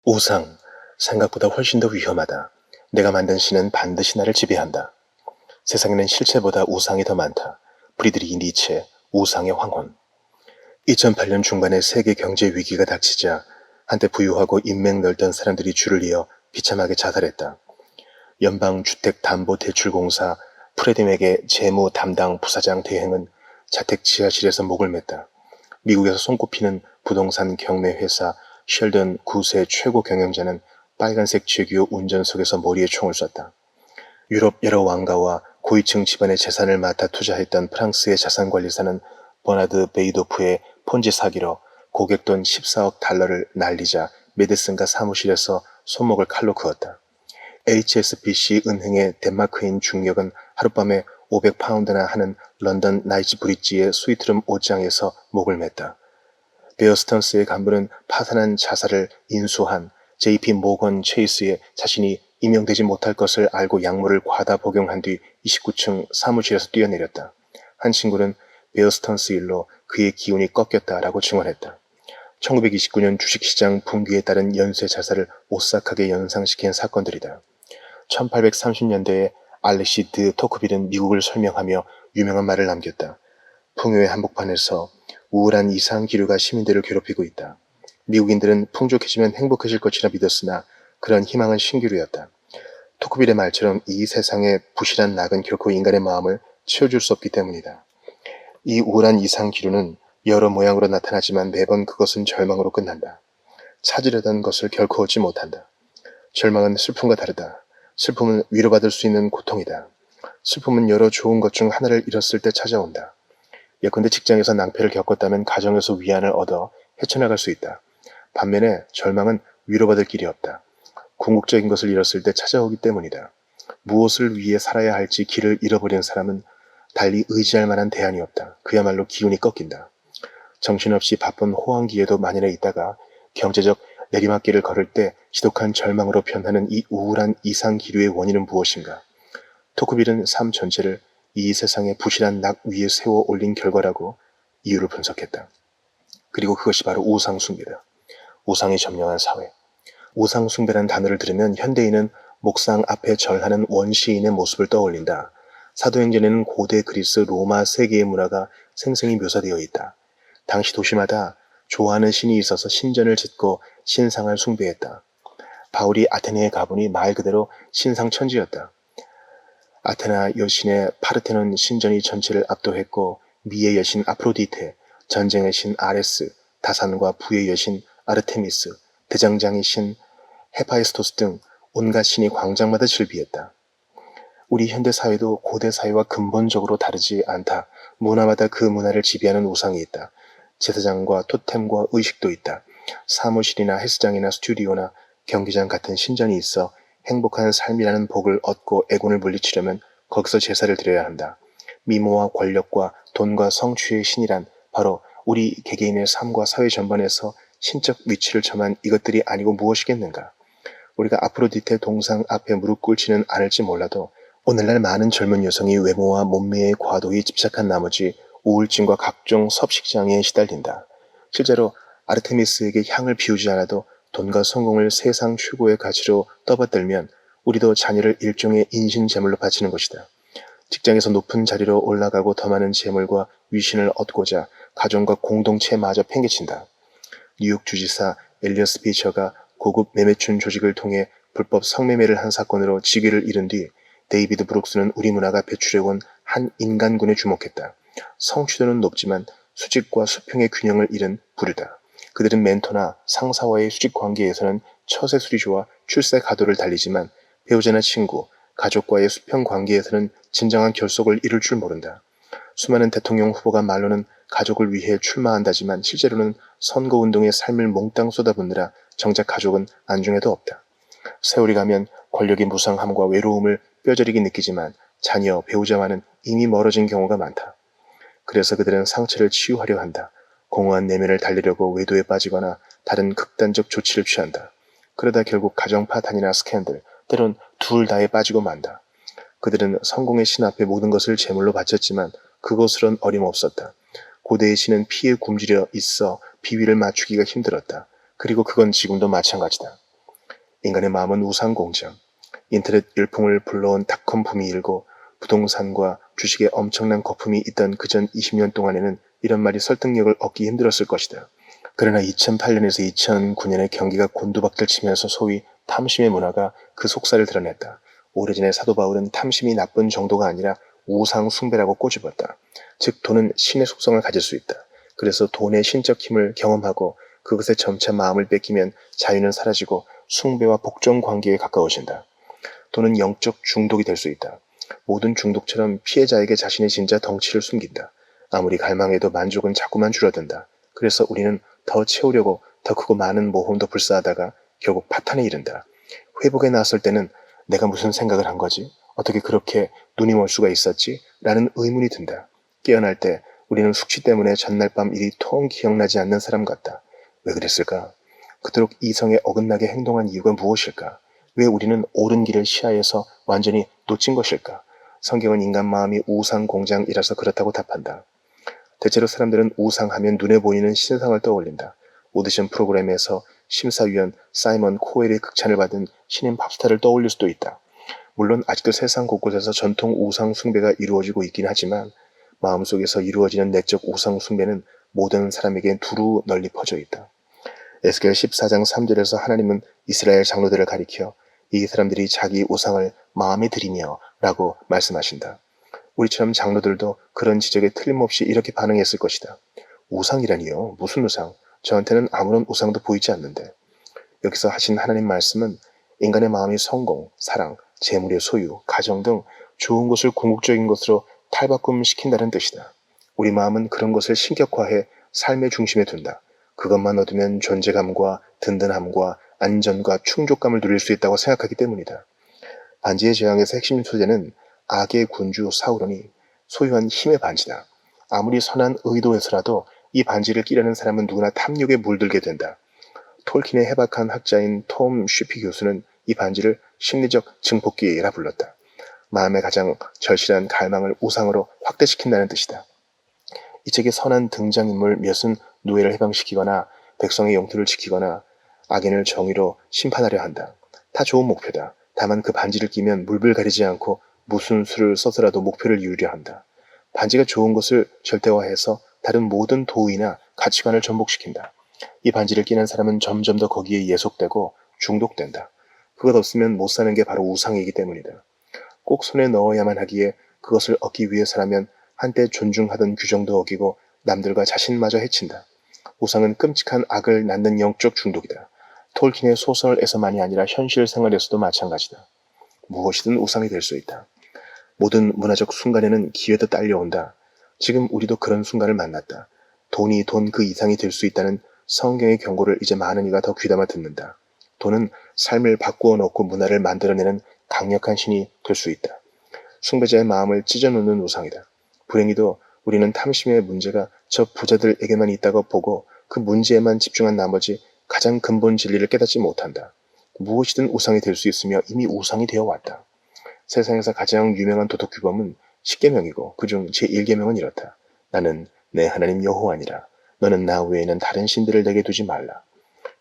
우상, 생각보다 훨씬 더 위험하다. 내가 만든 신은 반드시 나를 지배한다. 세상에는 실체보다 우상이 더 많다. 프리드리히 니체, 우상의 황혼. 2008년 중반에 세계 경제 위기가 닥치자 한때 부유하고 인맥 넓던 사람들이 줄을 이어 비참하게 자살했다. 연방주택담보대출공사 프레디맥의 재무 담당 부사장 대행은 자택 지하실에서 목을 맸다. 미국에서 손꼽히는 부동산 경매회사 셸던 9세 최고 경영자는 빨간색 제규어 운전석에서 머리에 총을 쐈다. 유럽 여러 왕가와 고위층 집안의 재산을 맡아 투자했던 프랑스의 자산관리사는 버나드 베이도프의 폰지 사기로 고객 돈 14억 달러를 날리자 메디슨가 사무실에서 손목을 칼로 그었다. HSBC 은행의 덴마크인 중력은 하룻밤에 500파운드나 하는 런던 나이츠 브릿지의 스위트룸 옷장에서 목을 맸다. 베어스턴스의 간부는 파산한 자사를 인수한 JP 모건 체이스에 자신이 임용되지 못할 것을 알고 약물을 과다 복용한 뒤 29층 사무실에서 뛰어내렸다. 한 친구는 베어스턴스 일로 그의 기운이 꺾였다라고 증언했다. 1929년 주식시장 붕괴에 따른 연쇄 자살을 오싹하게 연상시킨 사건들이다. 1830년대에 알렉시 드 토크빌은 미국을 설명하며 유명한 말을 남겼다. 풍요의 한복판에서 우울한 이상 기류가 시민들을 괴롭히고 있다. 미국인들은 풍족해지면 행복해질 것이라 믿었으나 그런 희망은 신기루였다. 토크빌의 말처럼 이 세상의 부실한 낙은 결코 인간의 마음을 채워줄 수 없기 때문이다. 이 우울한 이상 기류는 여러 모양으로 나타나지만 매번 그것은 절망으로 끝난다. 찾으려던 것을 결코 얻지 못한다. 절망은 슬픔과 다르다. 슬픔은 위로받을 수 있는 고통이다. 슬픔은 여러 좋은 것 중 하나를 잃었을 때 찾아온다. 예컨대 직장에서 낭패를 겪었다면 가정에서 위안을 얻어 헤쳐나갈 수 있다. 반면에 절망은 위로받을 길이 없다. 궁극적인 것을 잃었을 때 찾아오기 때문이다. 무엇을 위해 살아야 할지 길을 잃어버린 사람은 달리 의지할 만한 대안이 없다. 그야말로 기운이 꺾인다. 정신없이 바쁜 호황기에도 만일에 있다가 경제적 내리막길을 걸을 때 지독한 절망으로 변하는 이 우울한 이상기류의 원인은 무엇인가? 토크빌은 삶 전체를 이 세상의 부실한 낙 위에 세워 올린 결과라고 이유를 분석했다. 그리고 그것이 바로 우상숭배다. 우상이 점령한 사회. 우상숭배란 단어를 들으면 현대인은 목상 앞에 절하는 원시인의 모습을 떠올린다. 사도행전에는 고대 그리스, 로마 세계의 문화가 생생히 묘사되어 있다. 당시 도시마다 좋아하는 신이 있어서 신전을 짓고 신상을 숭배했다. 바울이 아테네에 가보니 말 그대로 신상천지였다. 아테나 여신의 파르테논 신전이 전체를 압도했고 미의 여신 아프로디테, 전쟁의 신 아레스, 다산과 부의 여신 아르테미스, 대장장이 신 헤파이스토스 등 온갖 신이 광장마다 즐비했다. 우리 현대사회도 고대사회와 근본적으로 다르지 않다. 문화마다 그 문화를 지배하는 우상이 있다. 제사장과 토템과 의식도 있다. 사무실이나 헬스장이나 스튜디오나 경기장 같은 신전이 있어 행복한 삶이라는 복을 얻고 애곤을 물리치려면 거기서 제사를 드려야 한다. 미모와 권력과 돈과 성취의 신이란 바로 우리 개개인의 삶과 사회 전반에서 신적 위치를 점한 이것들이 아니고 무엇이겠는가. 우리가 아프로디테 동상 앞에 무릎 꿇지는 않을지 몰라도 오늘날 많은 젊은 여성이 외모와 몸매의 과도에 집착한 나머지 우울증과 각종 섭식장애에 시달린다. 실제로 아르테미스에게 향을 피우지 않아도 돈과 성공을 세상 최고의 가치로 떠받들면 우리도 자녀를 일종의 인신제물로 바치는 것이다. 직장에서 높은 자리로 올라가고 더 많은 재물과 위신을 얻고자 가정과 공동체마저 팽개친다. 뉴욕 주지사 엘리어스 피처가 고급 매매춘 조직을 통해 불법 성매매를 한 사건으로 직위를 잃은 뒤 데이비드 브룩스는 우리 문화가 배출해온 한 인간군에 주목했다. 성취도는 높지만 수직과 수평의 균형을 잃은 부류다. 그들은 멘토나 상사와의 수직 관계에서는 처세술이 좋아 출세 가도를 달리지만 배우자나 친구, 가족과의 수평 관계에서는 진정한 결속을 이룰 줄 모른다. 수많은 대통령 후보가 말로는 가족을 위해 출마한다지만 실제로는 선거운동에 삶을 몽땅 쏟아붓느라 정작 가족은 안중에도 없다. 세월이 가면 권력의 무상함과 외로움을 뼈저리게 느끼지만 자녀, 배우자와는 이미 멀어진 경우가 많다. 그래서 그들은 상처를 치유하려 한다. 공허한 내면을 달래려고 외도에 빠지거나 다른 극단적 조치를 취한다. 그러다 결국 가정 파탄이나 스캔들, 때론 둘 다에 빠지고 만다. 그들은 성공의 신 앞에 모든 것을 제물로 바쳤지만 그것으론 어림없었다. 고대의 신은 피에 굶주려 있어 비위를 맞추기가 힘들었다. 그리고 그건 지금도 마찬가지다. 인간의 마음은 우상공장. 인터넷 열풍을 불러온 닷컴 붐이 일고 부동산과 주식에 엄청난 거품이 있던 그전 20년 동안에는 이런 말이 설득력을 얻기 힘들었을 것이다. 그러나 2008년에서 2009년에 경기가 곤두박질 치면서 소위 탐심의 문화가 그 속살을 드러냈다. 오래전에 사도 바울은 탐심이 나쁜 정도가 아니라 우상 숭배라고 꼬집었다. 즉 돈은 신의 속성을 가질 수 있다. 그래서 돈의 신적 힘을 경험하고 그것에 점차 마음을 뺏기면 자유는 사라지고 숭배와 복종 관계에 가까워진다. 돈은 영적 중독이 될 수 있다. 모든 중독처럼 피해자에게 자신의 진짜 덩치를 숨긴다. 아무리 갈망해도 만족은 자꾸만 줄어든다. 그래서 우리는 더 채우려고 더 크고 많은 모험도 불사하다가 결국 파탄에 이른다. 회복에 나섰을 때는 내가 무슨 생각을 한 거지? 어떻게 그렇게 눈이 멀 수가 있었지? 라는 의문이 든다. 깨어날 때 우리는 숙취 때문에 전날 밤 일이 통 기억나지 않는 사람 같다. 왜 그랬을까? 그토록 이성에 어긋나게 행동한 이유가 무엇일까? 왜 우리는 옳은 길을 시야에서 완전히 놓친 것일까? 성경은 인간 마음이 우상 공장이라서 그렇다고 답한다. 대체로 사람들은 우상하면 눈에 보이는 신상을 떠올린다. 오디션 프로그램에서 심사위원 사이먼 코엘의 극찬을 받은 신인 팝스타를 떠올릴 수도 있다. 물론 아직도 세상 곳곳에서 전통 우상 숭배가 이루어지고 있긴 하지만 마음속에서 이루어지는 내적 우상 숭배는 모든 사람에게 두루 널리 퍼져 있다. 에스겔 14장 3절에서 하나님은 이스라엘 장로들을 가리켜 이 사람들이 자기 우상을 마음에 들이며 라고 말씀하신다. 우리처럼 장로들도 그런 지적에 틀림없이 이렇게 반응했을 것이다. 우상이라니요? 무슨 우상? 저한테는 아무런 우상도 보이지 않는데. 여기서 하신 하나님 말씀은 인간의 마음이 성공, 사랑, 재물의 소유, 가정 등 좋은 것을 궁극적인 것으로 탈바꿈시킨다는 뜻이다. 우리 마음은 그런 것을 신격화해 삶의 중심에 둔다. 그것만 얻으면 존재감과 든든함과 안전과 충족감을 누릴 수 있다고 생각하기 때문이다. 반지의 제왕에서 핵심 소재는 악의 군주 사우론이 소유한 힘의 반지다. 아무리 선한 의도에서라도 이 반지를 끼려는 사람은 누구나 탐욕에 물들게 된다. 톨킨의 해박한 학자인 톰 쉬피 교수는 이 반지를 심리적 증폭기라 불렀다. 마음의 가장 절실한 갈망을 우상으로 확대시킨다는 뜻이다. 이 책의 선한 등장인물 몇은 노예를 해방시키거나 백성의 영토를 지키거나 악인을 정의로 심판하려 한다. 다 좋은 목표다. 다만 그 반지를 끼면 물불 가리지 않고 무슨 수를 써서라도 목표를 이루려 한다. 반지가 좋은 것을 절대화해서 다른 모든 도의나 가치관을 전복시킨다. 이 반지를 끼는 사람은 점점 더 거기에 예속되고 중독된다. 그것 없으면 못 사는 게 바로 우상이기 때문이다. 꼭 손에 넣어야만 하기에 그것을 얻기 위해서라면 한때 존중하던 규정도 어기고 남들과 자신마저 해친다. 우상은 끔찍한 악을 낳는 영적 중독이다. 톨킨의 소설에서만이 아니라 현실 생활에서도 마찬가지다. 무엇이든 우상이 될 수 있다. 모든 문화적 순간에는 기회도 딸려온다. 지금 우리도 그런 순간을 만났다. 돈이 돈 그 이상이 될 수 있다는 성경의 경고를 이제 많은 이가 더 귀담아 듣는다. 돈은 삶을 바꾸어 놓고 문화를 만들어내는 강력한 신이 될 수 있다. 숭배자의 마음을 찢어놓는 우상이다. 불행히도 우리는 탐심의 문제가 저 부자들에게만 있다고 보고 그 문제에만 집중한 나머지 가장 근본 진리를 깨닫지 못한다. 무엇이든 우상이 될 수 있으며 이미 우상이 되어 왔다. 세상에서 가장 유명한 도덕규범은 10계명이고 그중 제1계명은 이렇다. 나는 내 하나님 여호와니라. 너는 나 외에는 다른 신들을 내게 두지 말라.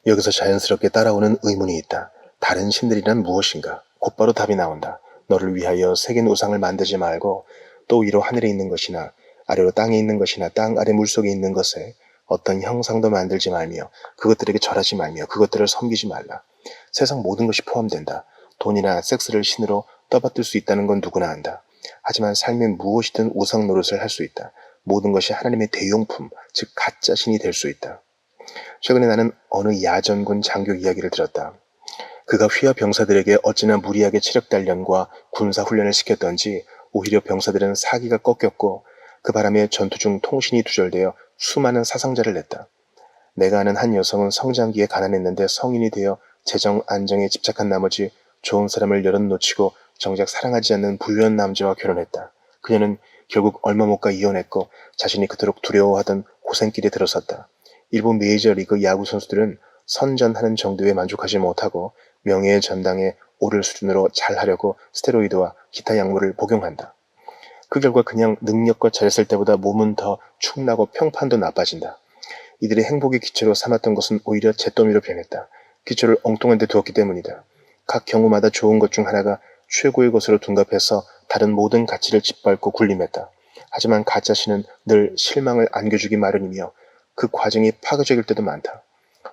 여기서 자연스럽게 따라오는 의문이 있다. 다른 신들이란 무엇인가? 곧바로 답이 나온다. 너를 위하여 새긴 우상을 만들지 말고 또 위로 하늘에 있는 것이나 아래로 땅에 있는 것이나 땅 아래 물속에 있는 것에 어떤 형상도 만들지 말며 그것들에게 절하지 말며 그것들을 섬기지 말라. 세상 모든 것이 포함된다. 돈이나 섹스를 신으로 떠받들 수 있다는 건 누구나 안다. 하지만 삶에 무엇이든 우상 노릇을 할 수 있다. 모든 것이 하나님의 대용품, 즉 가짜 신이 될 수 있다. 최근에 나는 어느 야전군 장교 이야기를 들었다. 그가 휘하 병사들에게 어찌나 무리하게 체력 단련과 군사 훈련을 시켰던지 오히려 병사들은 사기가 꺾였고 그 바람에 전투 중 통신이 두절되어 수많은 사상자를 냈다. 내가 아는 한 여성은 성장기에 가난했는데 성인이 되어 재정 안정에 집착한 나머지 좋은 사람을 여럿 놓치고 정작 사랑하지 않는 부유한 남자와 결혼했다. 그녀는 결국 얼마 못 가 이혼했고 자신이 그토록 두려워하던 고생길에 들어섰다. 일본 메이저리그 야구 선수들은 선전하는 정도에 만족하지 못하고 명예의 전당에 오를 수준으로 잘하려고 스테로이드와 기타 약물을 복용한다. 그 결과 그냥 능력과 잘했을 때보다 몸은 더 축나고 평판도 나빠진다. 이들의 행복의 기초로 삼았던 것은 오히려 잿더미로 변했다. 기초를 엉뚱한 데 두었기 때문이다. 각 경우마다 좋은 것 중 하나가 최고의 것으로 둔갑해서 다른 모든 가치를 짓밟고 군림했다. 하지만 가짜신은 늘 실망을 안겨주기 마련이며 그 과정이 파괴적일 때도 많다.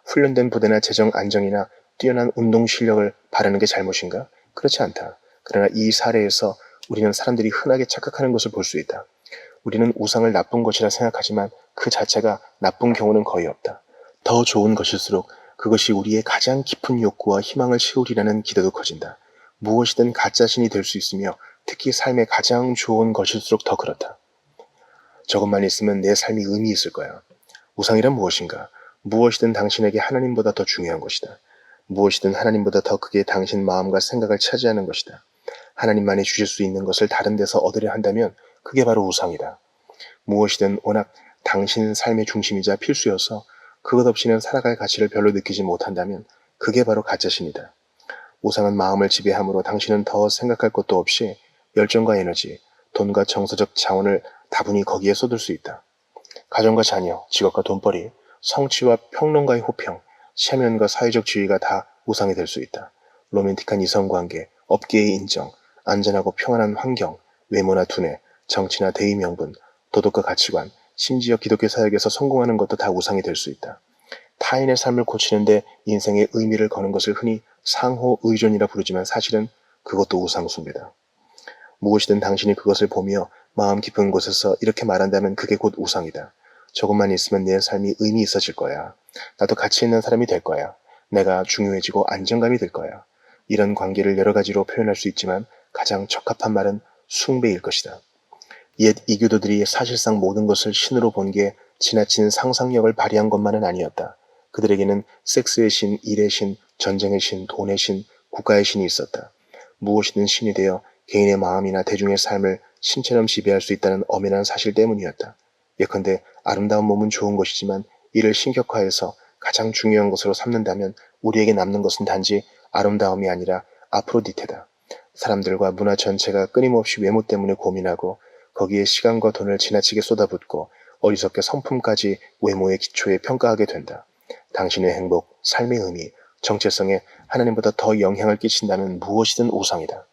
훈련된 부대나 재정 안정이나 뛰어난 운동 실력을 바라는 게 잘못인가? 그렇지 않다. 그러나 이 사례에서 우리는 사람들이 흔하게 착각하는 것을 볼 수 있다. 우리는 우상을 나쁜 것이라 생각하지만 그 자체가 나쁜 경우는 거의 없다. 더 좋은 것일수록 그것이 우리의 가장 깊은 욕구와 희망을 채우리라는 기대도 커진다. 무엇이든 가짜신이 될 수 있으며 특히 삶의 가장 좋은 것일수록 더 그렇다. 저것만 있으면 내 삶이 의미 있을 거야. 우상이란 무엇인가? 무엇이든 당신에게 하나님보다 더 중요한 것이다. 무엇이든 하나님보다 더 크게 당신 마음과 생각을 차지하는 것이다. 하나님만이 주실 수 있는 것을 다른 데서 얻으려 한다면 그게 바로 우상이다. 무엇이든 워낙 당신 삶의 중심이자 필수여서 그것 없이는 살아갈 가치를 별로 느끼지 못한다면 그게 바로 가짜신이다. 우상은 마음을 지배하므로 당신은 더 생각할 것도 없이 열정과 에너지, 돈과 정서적 자원을 다분히 거기에 쏟을 수 있다. 가정과 자녀, 직업과 돈벌이, 성취와 평론가의 호평, 체면과 사회적 지위가 다 우상이 될 수 있다. 로맨틱한 이성관계, 업계의 인정, 안전하고 평안한 환경, 외모나 두뇌, 정치나 대의 명분, 도덕과 가치관, 심지어 기독교 사역에서 성공하는 것도 다 우상이 될 수 있다. 타인의 삶을 고치는데 인생의 의미를 거는 것을 흔히 상호 의존이라 부르지만 사실은 그것도 우상숭배다. 무엇이든 당신이 그것을 보며 마음 깊은 곳에서 이렇게 말한다면 그게 곧 우상이다. 조금만 있으면 내 삶이 의미 있어질 거야. 나도 가치 있는 사람이 될 거야. 내가 중요해지고 안정감이 될 거야. 이런 관계를 여러 가지로 표현할 수 있지만 가장 적합한 말은 숭배일 것이다. 옛 이교도들이 사실상 모든 것을 신으로 본 게 지나친 상상력을 발휘한 것만은 아니었다. 그들에게는 섹스의 신, 일의 신, 전쟁의 신, 돈의 신, 국가의 신이 있었다. 무엇이든 신이 되어 개인의 마음이나 대중의 삶을 신처럼 지배할 수 있다는 엄연한 사실 때문이었다. 예컨대 아름다운 몸은 좋은 것이지만 이를 신격화해서 가장 중요한 것으로 삼는다면 우리에게 남는 것은 단지 아름다움이 아니라 아프로디테다. 사람들과 문화 전체가 끊임없이 외모 때문에 고민하고 거기에 시간과 돈을 지나치게 쏟아붓고 어리석게 성품까지 외모의 기초에 평가하게 된다. 당신의 행복, 삶의 의미, 정체성에 하나님보다 더 영향을 끼친다면 무엇이든 우상이다.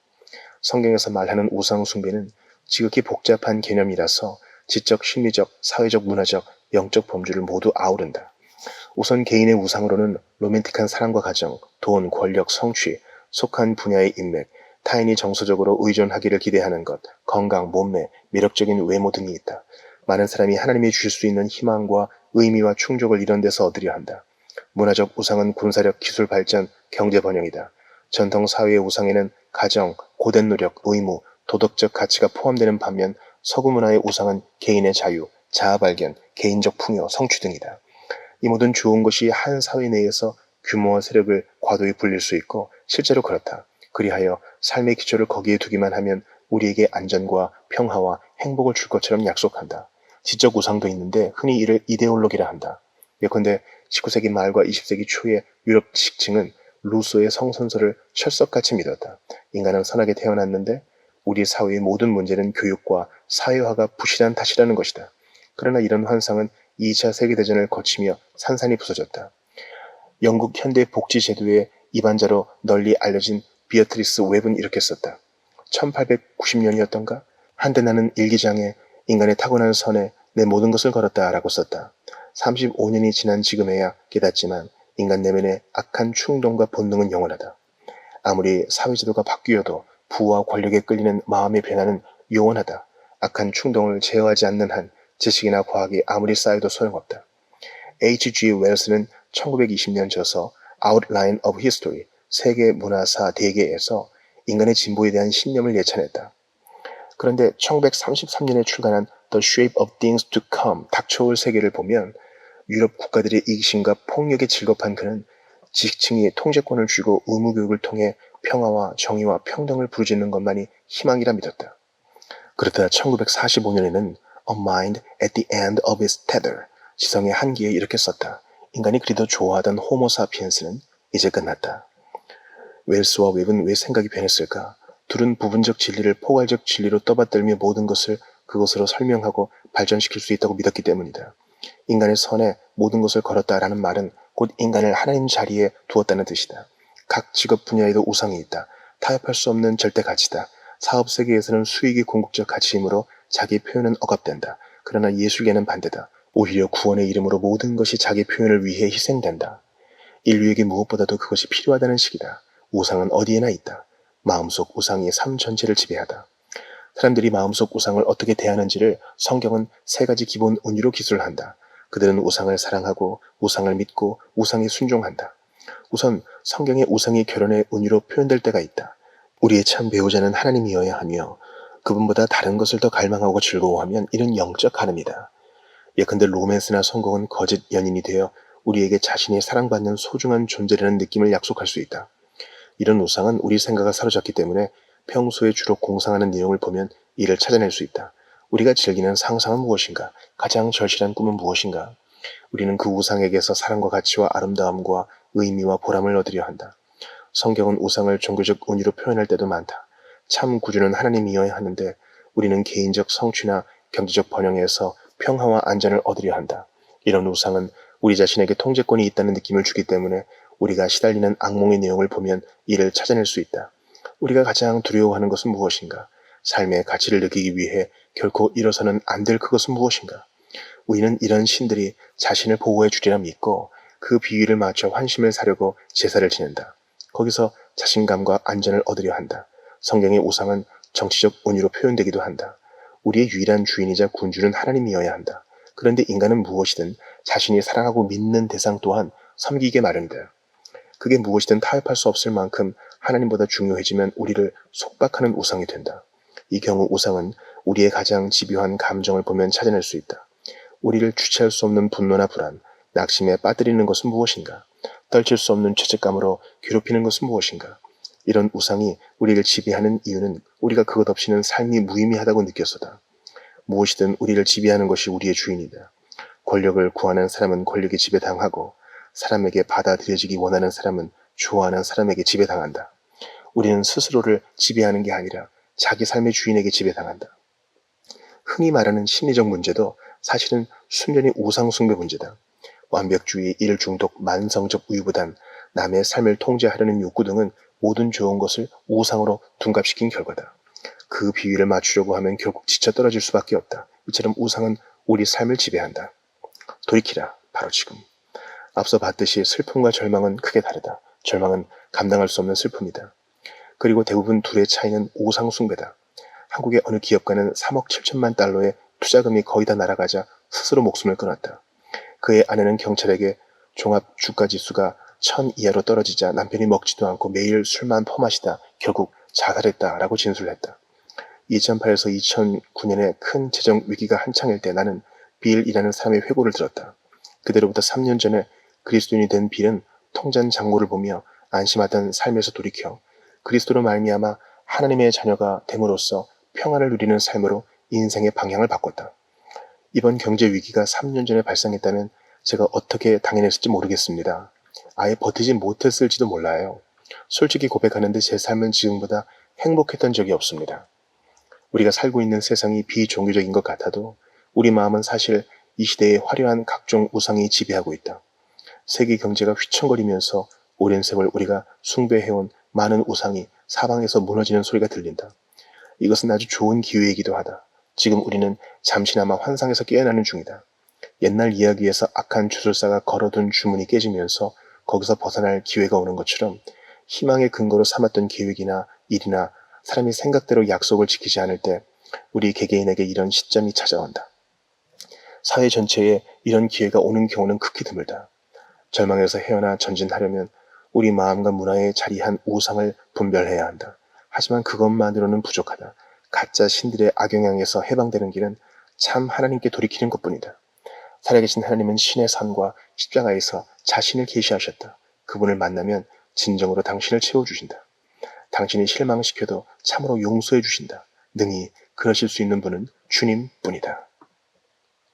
성경에서 말하는 우상 숭배는 지극히 복잡한 개념이라서 지적, 심리적, 사회적, 문화적, 영적 범주를 모두 아우른다. 우선 개인의 우상으로는 로맨틱한 사랑과 가정, 돈, 권력, 성취, 속한 분야의 인맥, 타인이 정서적으로 의존하기를 기대하는 것, 건강, 몸매, 매력적인 외모 등이 있다. 많은 사람이 하나님이 주실 수 있는 희망과 의미와 충족을 이런 데서 얻으려 한다. 문화적 우상은 군사력, 기술 발전, 경제 번영이다. 전통 사회의 우상에는 가정, 고된 노력, 의무, 도덕적 가치가 포함되는 반면 서구 문화의 우상은 개인의 자유, 자아 발견, 개인적 풍요, 성취 등이다. 이 모든 좋은 것이 한 사회 내에서 규모와 세력을 과도히 불릴 수 있고 실제로 그렇다. 그리하여 삶의 기초를 거기에 두기만 하면 우리에게 안전과 평화와 행복을 줄 것처럼 약속한다. 지적 우상도 있는데 흔히 이를 이데올로기라 한다. 예컨대 19세기 말과 20세기 초의 유럽 지식층은 루소의 성선설을 철석같이 믿었다. 인간은 선하게 태어났는데 우리 사회의 모든 문제는 교육과 사회화가 부실한 탓이라는 것이다. 그러나 이런 환상은 2차 세계대전을 거치며 산산이 부서졌다. 영국 현대 복지제도의 이반자로 널리 알려진 비어트리스 웹은 이렇게 썼다. 1890년이었던가? 한때 나는 일기장에 인간의 타고난 선에 내 모든 것을 걸었다 라고 썼다. 35년이 지난 지금에야 깨닫지만 인간 내면의 악한 충동과 본능은 영원하다. 아무리 사회제도가 바뀌어도 부와 권력에 끌리는 마음의 변화는 영원하다. 악한 충동을 제어하지 않는 한 지식이나 과학이 아무리 쌓여도 소용없다. H.G. 웰스는 1920년 저서 Outline of History, 세계 문화사 대계에서 인간의 진보에 대한 신념을 예찬했다. 그런데 1933년에 출간한 The Shape of Things to Come, 닥쳐올 세계를 보면 유럽 국가들의 이기심과 폭력에 질겁한 그는 지식층이 통제권을 쥐고 의무교육을 통해 평화와 정의와 평등을 부르짖는 것만이 희망이라 믿었다. 그러다 1945년에는 A Mind at the End of its Tether, 지성의 한계에 이렇게 썼다. 인간이 그리도 좋아하던 호모사피엔스는 이제 끝났다. 웰스와 웹은 왜 생각이 변했을까? 둘은 부분적 진리를 포괄적 진리로 떠받들며 모든 것을 그것으로 설명하고 발전시킬 수 있다고 믿었기 때문이다. 인간의 선에 모든 것을 걸었다라는 말은 곧 인간을 하나님 자리에 두었다는 뜻이다. 각 직업 분야에도 우상이 있다. 타협할 수 없는 절대 가치다. 사업 세계에서는 수익이 궁극적 가치이므로 자기 표현은 억압된다. 그러나 예술계는 반대다. 오히려 구원의 이름으로 모든 것이 자기 표현을 위해 희생된다. 인류에게 무엇보다도 그것이 필요하다는 식이다. 우상은 어디에나 있다. 마음속 우상이 삶 전체를 지배하다. 사람들이 마음속 우상을 어떻게 대하는지를 성경은 세 가지 기본 은유로 기술한다. 그들은 우상을 사랑하고 우상을 믿고 우상에 순종한다. 우선 성경의 우상이 결혼의 은유로 표현될 때가 있다. 우리의 참 배우자는 하나님이어야 하며 그분보다 다른 것을 더 갈망하고 즐거워하면 이는 영적 간음이다. 예컨대 로맨스나 성공은 거짓 연인이 되어 우리에게 자신이 사랑받는 소중한 존재라는 느낌을 약속할 수 있다. 이런 우상은 우리 생각을 사로잡기 때문에 평소에 주로 공상하는 내용을 보면 이를 찾아낼 수 있다. 우리가 즐기는 상상은 무엇인가? 가장 절실한 꿈은 무엇인가? 우리는 그 우상에게서 사랑과 가치와 아름다움과 의미와 보람을 얻으려 한다. 성경은 우상을 종교적 은유로 표현할 때도 많다. 참 구주는 하나님이어야 하는데 우리는 개인적 성취나 경제적 번영에서 평화와 안전을 얻으려 한다. 이런 우상은 우리 자신에게 통제권이 있다는 느낌을 주기 때문에 우리가 시달리는 악몽의 내용을 보면 이를 찾아낼 수 있다. 우리가 가장 두려워하는 것은 무엇인가? 삶의 가치를 느끼기 위해 결코 잃어서는 안 될 그것은 무엇인가? 우리는 이런 신들이 자신을 보호해 주리라 믿고 그 비위를 맞춰 환심을 사려고 제사를 지낸다. 거기서 자신감과 안전을 얻으려 한다. 성경의 우상은 정치적 은유로 표현되기도 한다. 우리의 유일한 주인이자 군주는 하나님이어야 한다. 그런데 인간은 무엇이든 자신이 사랑하고 믿는 대상 또한 섬기게 마련이다. 그게 무엇이든 타협할 수 없을 만큼 하나님보다 중요해지면 우리를 속박하는 우상이 된다. 이 경우 우상은 우리의 가장 집요한 감정을 보면 찾아낼 수 있다. 우리를 주체할 수 없는 분노나 불안, 낙심에 빠뜨리는 것은 무엇인가? 떨칠 수 없는 죄책감으로 괴롭히는 것은 무엇인가? 이런 우상이 우리를 지배하는 이유는 우리가 그것 없이는 삶이 무의미하다고 느껴서다. 무엇이든 우리를 지배하는 것이 우리의 주인이다. 권력을 구하는 사람은 권력에 지배당하고 사람에게 받아들여지기 원하는 사람은 좋아하는 사람에게 지배당한다. 우리는 스스로를 지배하는 게 아니라 자기 삶의 주인에게 지배당한다. 흔히 말하는 심리적 문제도 사실은 순전히 우상 숭배 문제다. 완벽주의, 일 중독, 만성적 우유부단, 남의 삶을 통제하려는 욕구 등은 모든 좋은 것을 우상으로 둔갑시킨 결과다. 그 비위를 맞추려고 하면 결국 지쳐 떨어질 수밖에 없다. 이처럼 우상은 우리 삶을 지배한다. 돌이키라, 바로 지금. 앞서 봤듯이 슬픔과 절망은 크게 다르다. 절망은 감당할 수 없는 슬픔이다. 그리고 대부분 둘의 차이는 우상 숭배다. 한국의 어느 기업가는 3억 7천만 달러의 투자금이 거의 다 날아가자 스스로 목숨을 끊었다. 그의 아내는 경찰에게 종합 주가지수가 1000 이하로 떨어지자 남편이 먹지도 않고 매일 술만 퍼마시다 결국 자살했다라고 진술했다. 2008에서 2009년에 큰 재정 위기가 한창일 때 나는 빌이라는 사람의 회고를 들었다. 그대로부터 3년 전에 그리스도인이 된 빌은 통장 잔고를 보며 안심하던 삶에서 돌이켜 그리스도로 말미암아 하나님의 자녀가 됨으로써 평안을 누리는 삶으로 인생의 방향을 바꿨다. 이번 경제 위기가 3년 전에 발생했다면 제가 어떻게 당해냈을지 모르겠습니다. 아예 버티지 못했을지도 몰라요. 솔직히 고백하는데 제 삶은 지금보다 행복했던 적이 없습니다. 우리가 살고 있는 세상이 비종교적인 것 같아도 우리 마음은 사실 이 시대의 화려한 각종 우상이 지배하고 있다. 세계 경제가 휘청거리면서 오랜 세월 우리가 숭배해온 많은 우상이 사방에서 무너지는 소리가 들린다. 이것은 아주 좋은 기회이기도 하다. 지금 우리는 잠시나마 환상에서 깨어나는 중이다. 옛날 이야기에서 악한 주술사가 걸어둔 주문이 깨지면서 거기서 벗어날 기회가 오는 것처럼 희망의 근거로 삼았던 계획이나 일이나 사람이 생각대로 약속을 지키지 않을 때 우리 개개인에게 이런 시점이 찾아온다. 사회 전체에 이런 기회가 오는 경우는 극히 드물다. 절망에서 헤어나 전진하려면 우리 마음과 문화에 자리한 우상을 분별해야 한다. 하지만 그것만으로는 부족하다. 가짜 신들의 악영향에서 해방되는 길은 참 하나님께 돌이키는 것뿐이다. 살아계신 하나님은 신의 산과 십자가에서 자신을 계시하셨다. 그분을 만나면 진정으로 당신을 채워주신다. 당신이 실망시켜도 참으로 용서해 주신다. 능히 그러실 수 있는 분은 주님뿐이다.